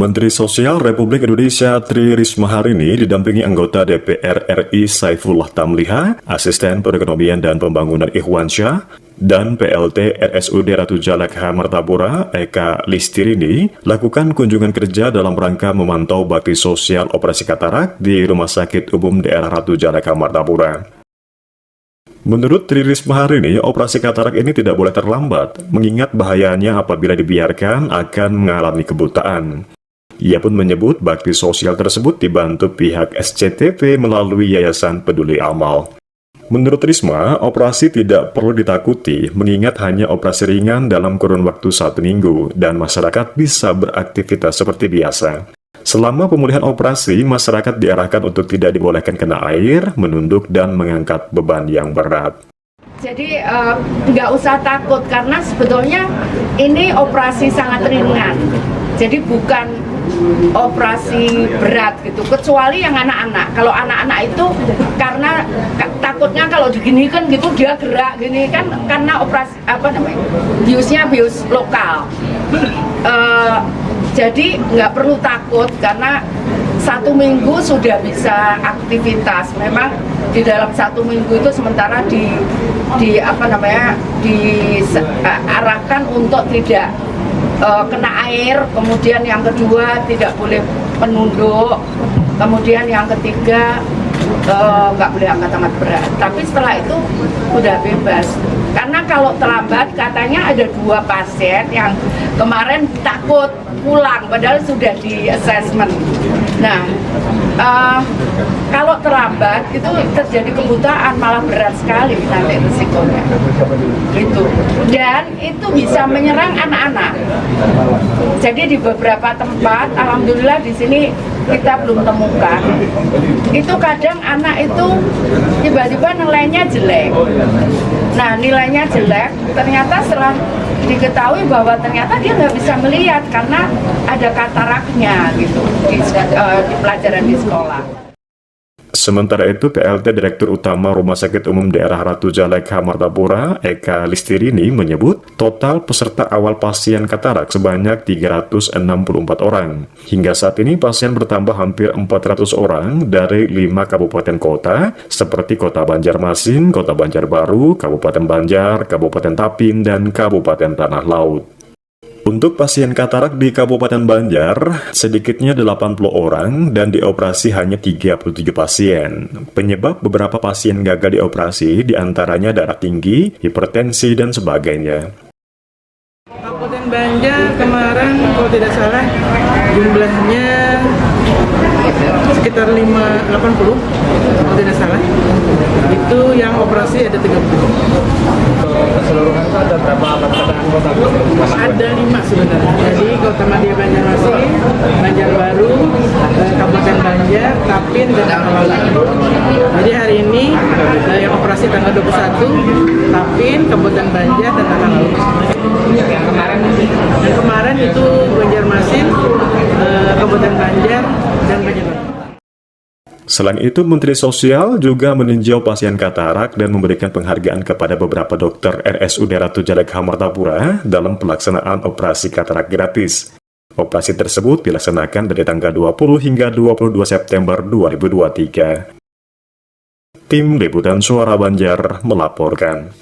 Menteri Sosial Republik Indonesia Tri Risma hari ini didampingi anggota DPR RI Saifullah Tamliha, Asisten Perekonomian dan Pembangunan Ikhwansyah, dan PLT RSUD Ratu Jalekha Martapura Eka Listirini lakukan kunjungan kerja dalam rangka memantau bakti sosial operasi katarak di Rumah Sakit Umum Daerah Ratu Jalekha Martapura. Menurut Tri Risma hari ini, operasi katarak ini tidak boleh terlambat, mengingat bahayanya apabila dibiarkan akan mengalami kebutaan. Ia pun menyebut bakti sosial tersebut dibantu pihak SCTP melalui Yayasan Peduli Amal. Menurut Risma, operasi tidak perlu ditakuti, mengingat hanya operasi ringan dalam kurun waktu 1 minggu, dan masyarakat bisa beraktivitas seperti biasa. Selama pemulihan operasi, masyarakat diarahkan untuk tidak dibolehkan kena air, menunduk, dan mengangkat beban yang berat. Jadi nggak usah takut, karena sebetulnya ini operasi sangat ringan. Jadi bukan operasi berat gitu, kecuali yang anak-anak. Kalau anak-anak itu karena takutnya kalau diginikan gitu dia gerak gini kan, karena operasi biusnya bius lokal. Jadi nggak perlu takut, karena 1 minggu sudah bisa aktivitas. Memang di dalam 1 minggu itu sementara diarahkan untuk tidak kena air, kemudian yang kedua tidak boleh menunduk, kemudian yang ketiga nggak boleh angkat-angkat berat. Tapi setelah itu udah bebas. Karena kalau terlambat, katanya ada 2 pasien yang kemarin takut pulang, padahal sudah di assessment. Nah, kalau terlambat itu terjadi kebutaan, malah berat sekali nanti risikonya. Gitu. Dan itu bisa menyerang anak-anak. Jadi di beberapa tempat, alhamdulillah di sini kita belum temukan. Itu kadang anak itu tiba-tiba nilainya jelek. Nah, nilainya jelek, ternyata setelah diketahui bahwa ternyata dia nggak bisa melihat karena ada kataraknya gitu di pelajaran di sekolah. Sementara itu, PLT Direktur Utama Rumah Sakit Umum Daerah Ratu Jalekha Martapura Eka Listirini menyebut total peserta awal pasien katarak sebanyak 364 orang. Hingga saat ini pasien bertambah hampir 400 orang dari 5 kabupaten kota seperti Kota Banjarmasin, Kota Banjarbaru, Kabupaten Banjar, Kabupaten Tapin, dan Kabupaten Tanah Laut. Untuk pasien katarak di Kabupaten Banjar, sedikitnya 80 orang dan dioperasi hanya 37 pasien. Penyebab beberapa pasien gagal dioperasi diantaranya darah tinggi, hipertensi, dan sebagainya. Kabupaten Banjar kemarin kalau tidak salah jumlahnya sekitar 80 kalau tidak salah. Itu yang operasi ada 30. Keseluruhan itu ada berapa anggota? Ada 5 sebenarnya. Jadi Kota Madya Banjarmasin, Banjarbaru, Kabupaten Banjar, Tapin, dan Tanah Laut. Jadi hari ini yang operasi tanggal 21, Tapin, Kabupaten Banjar, dan Tanah Laut. Yang kemarin itu Banjarmasin, Kabupaten Banjar, dan Banjarbaru. Selain itu, Menteri Sosial juga meninjau pasien katarak dan memberikan penghargaan kepada beberapa dokter RSUD Ratu Jalekha Martapura dalam pelaksanaan operasi katarak gratis. Operasi tersebut dilaksanakan dari tanggal 20 hingga 22 September 2023. Tim Liputan Suara Banjar melaporkan.